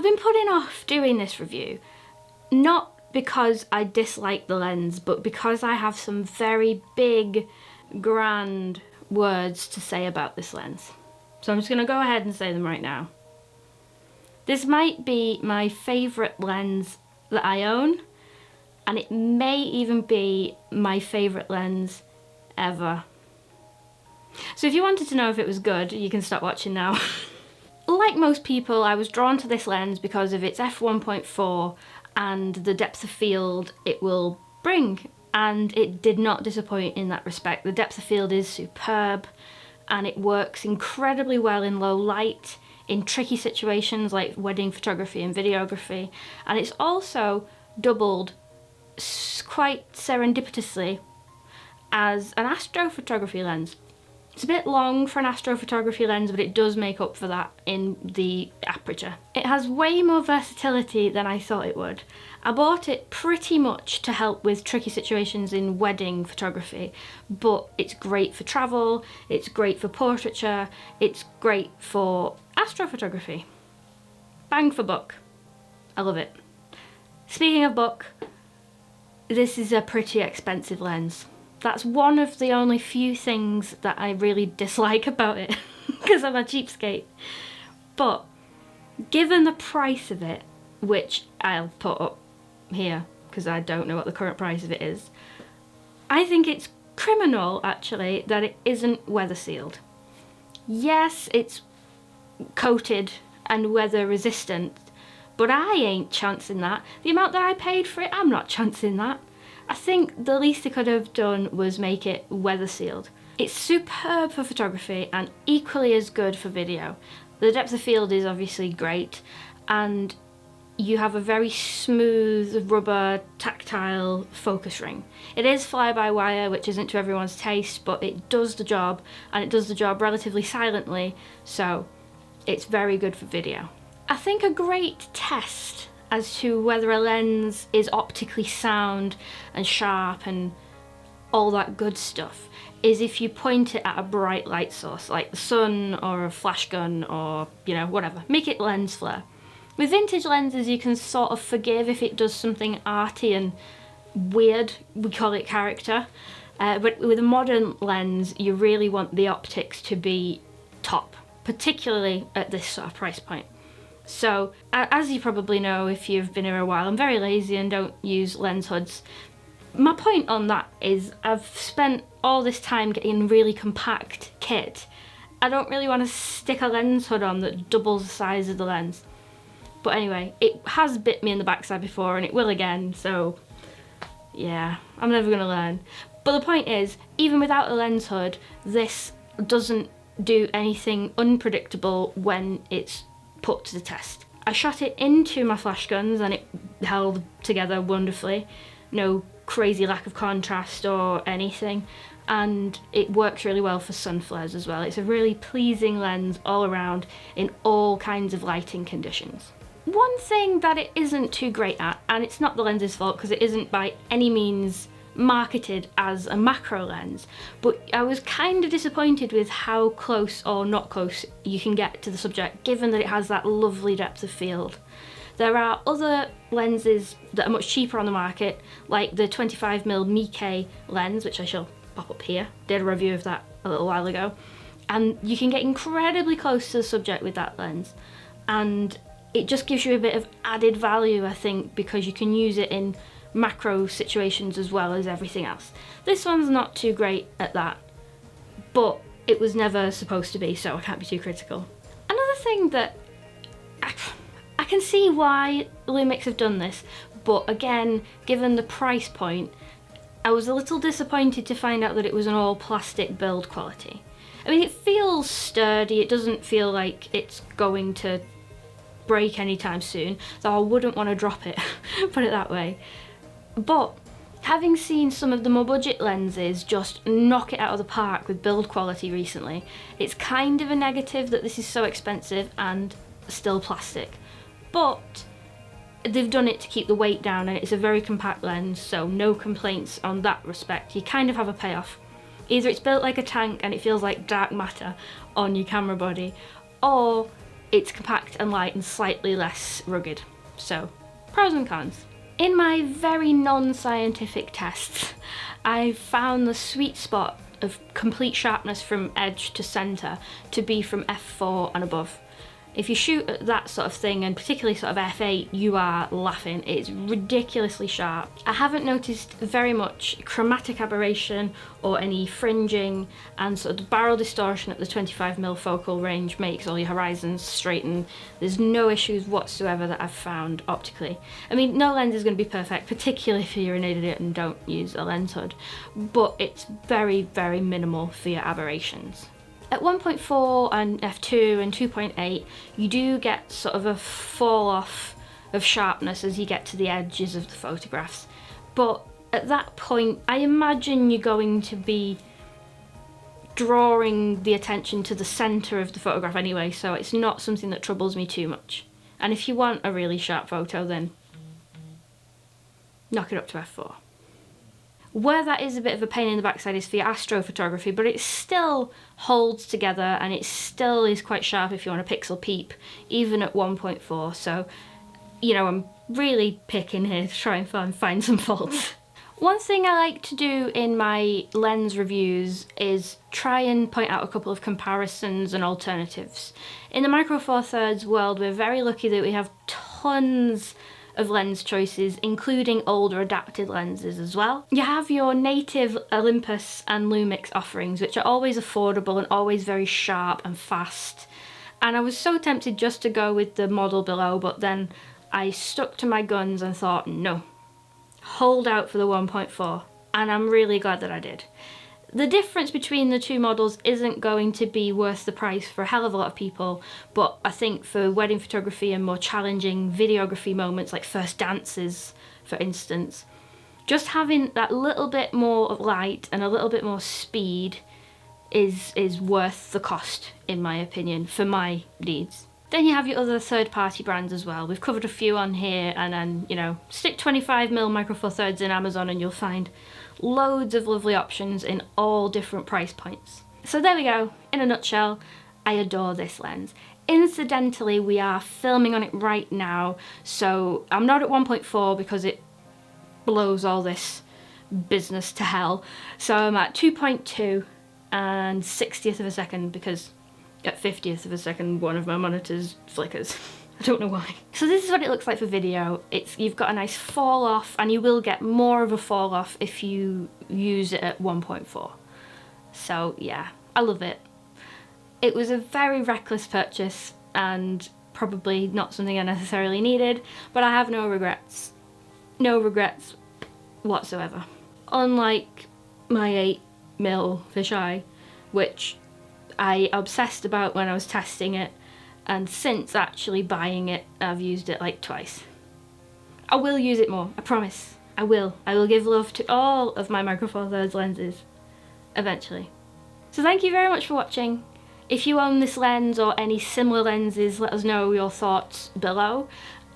been putting off doing this review, not because I dislike the lens, but because I have some very big, grand words to say about this lens. So I'm just going to go ahead and say them right now. This might be my favourite lens that I own, and it may even be my favourite lens ever. So if you wanted to know if it was good, you can stop watching now. Like most people, I was drawn to this lens because of its f1.4 and the depth of field it will bring, and it did not disappoint in that respect. The depth of field is superb, and it works incredibly well in low light, in tricky situations like wedding photography and videography, and it's also doubled quite serendipitously as an astrophotography lens. It's a bit long for an astrophotography lens, but it does make up for that in the aperture. It has way more versatility than I thought it would. I bought it pretty much to help with tricky situations in wedding photography, but it's great for travel, it's great for portraiture, it's great for astrophotography. Bang for buck. I love it. Speaking of buck, this is a pretty expensive lens. That's one of the only few things that I really dislike about it, because I'm a cheapskate. But given the price of it, which I'll put up here because I don't know what the current price of it is, I think it's criminal actually that it isn't weather sealed. Yes, it's coated and weather resistant, but I ain't chancing that. The amount that I paid for it, I'm not chancing that. I think the least they could have done was make it weather sealed. It's superb for photography and equally as good for video. The depth of field is obviously great, and you have a very smooth, rubber, tactile focus ring. It is fly-by-wire, which isn't to everyone's taste, but it does the job, and it does the job relatively silently, so it's very good for video. I think a great test as to whether a lens is optically sound and sharp and all that good stuff is if you point it at a bright light source like the sun or a flash gun or, you know, whatever. Make it lens flare. With vintage lenses you can sort of forgive if it does something arty and weird, we call it character, but with a modern lens you really want the optics to be top, particularly at this sort of price point. So, as you probably know if you've been here a while, I'm very lazy and don't use lens hoods. My point on that is I've spent all this time getting really compact kit. I don't really want to stick a lens hood on that doubles the size of the lens. But anyway, it has bit me in the backside before and it will again, so yeah, I'm never going to learn. But the point is, even without a lens hood, this doesn't do anything unpredictable when it's put to the test. I shot it into my flash guns and it held together wonderfully. No crazy lack of contrast or anything, and it works really well for sun flares as well. It's a really pleasing lens all around in all kinds of lighting conditions. One thing that it isn't too great at, and it's not the lens's fault because it isn't by any means marketed as a macro lens, but I was kind of disappointed with how close or not close you can get to the subject given that it has that lovely depth of field. There are other lenses that are much cheaper on the market, like the 25mm f1.4 lens, which I shall pop up here. Did a review of that a little while ago, and you can get incredibly close to the subject with that lens, and it just gives you a bit of added value, I think, because you can use it in macro situations as well as everything else. This one's not too great at that, but it was never supposed to be, so I can't be too critical. Another thing that I can see why Lumix have done this, but again, given the price point, I was a little disappointed to find out that it was an all plastic build quality. I mean, it feels sturdy, it doesn't feel like it's going to break anytime soon, though I wouldn't want to drop it, put it that way. But having seen some of the more budget lenses just knock it out of the park with build quality recently, it's kind of a negative that this is so expensive and still plastic. But they've done it to keep the weight down, and it's a very compact lens, so no complaints on that respect. You kind of have a payoff. Either it's built like a tank and it feels like dark matter on your camera body, or it's compact and light and slightly less rugged. So, pros and cons. In my very non-scientific tests, I found the sweet spot of complete sharpness from edge to centre to be from f4 and above. If you shoot at that sort of thing, and particularly sort of f8, you are laughing. It's ridiculously sharp. I haven't noticed very much chromatic aberration or any fringing, and sort of the barrel distortion at the 25mm focal range makes all your horizons straighten. There's no issues whatsoever that I've found optically. I mean, no lens is going to be perfect, particularly if you're an idiot and don't use a lens hood, but it's very, very minimal for your aberrations. At 1.4 and f2 and 2.8, you do get sort of a fall off of sharpness as you get to the edges of the photographs. But at that point, I imagine you're going to be drawing the attention to the centre of the photograph anyway, so it's not something that troubles me too much. And if you want a really sharp photo, then knock it up to f4. Where that is a bit of a pain in the backside is for your astrophotography, but it still holds together and it still is quite sharp if you want a pixel peep, even at 1.4. So, you know, I'm really picking here to try and find some faults. One thing I like to do in my lens reviews is try and point out a couple of comparisons and alternatives. In the Micro Four Thirds world, we're very lucky that we have tons of lens choices, including older adapted lenses as well. You have your native Olympus and Lumix offerings, which are always affordable and always very sharp and fast. And I was so tempted just to go with the model below, but then I stuck to my guns and thought, no, hold out for the 1.4. And I'm really glad that I did. The difference between the two models isn't going to be worth the price for a hell of a lot of people, but I think for wedding photography and more challenging videography moments like first dances, for instance, just having that little bit more light and a little bit more speed is worth the cost, in my opinion, for my needs. Then you have your other third-party brands as well. We've covered a few on here, and then, you know, stick 25mm Micro Four Thirds in Amazon and you'll find loads of lovely options in all different price points. So there we go, in a nutshell, I adore this lens. Incidentally, we are filming on it right now, so I'm not at 1.4 because it blows all this business to hell. So I'm at 2.2 and 60th of a second because at 50th of a second one of my monitors flickers. I don't know why. So this is what it looks like for video. You've got a nice fall off, and you will get more of a fall off if you use it at 1.4. So yeah, I love it. It was a very reckless purchase and probably not something I necessarily needed, but I have no regrets. No regrets whatsoever. Unlike my 8mm fisheye, which I obsessed about when I was testing it, and since actually buying it, I've used it like twice. I will use it more, I promise. I will. I will give love to all of my Micro Four Thirds lenses, eventually. So thank you very much for watching. If you own this lens or any similar lenses, let us know your thoughts below,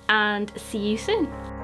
and see you soon.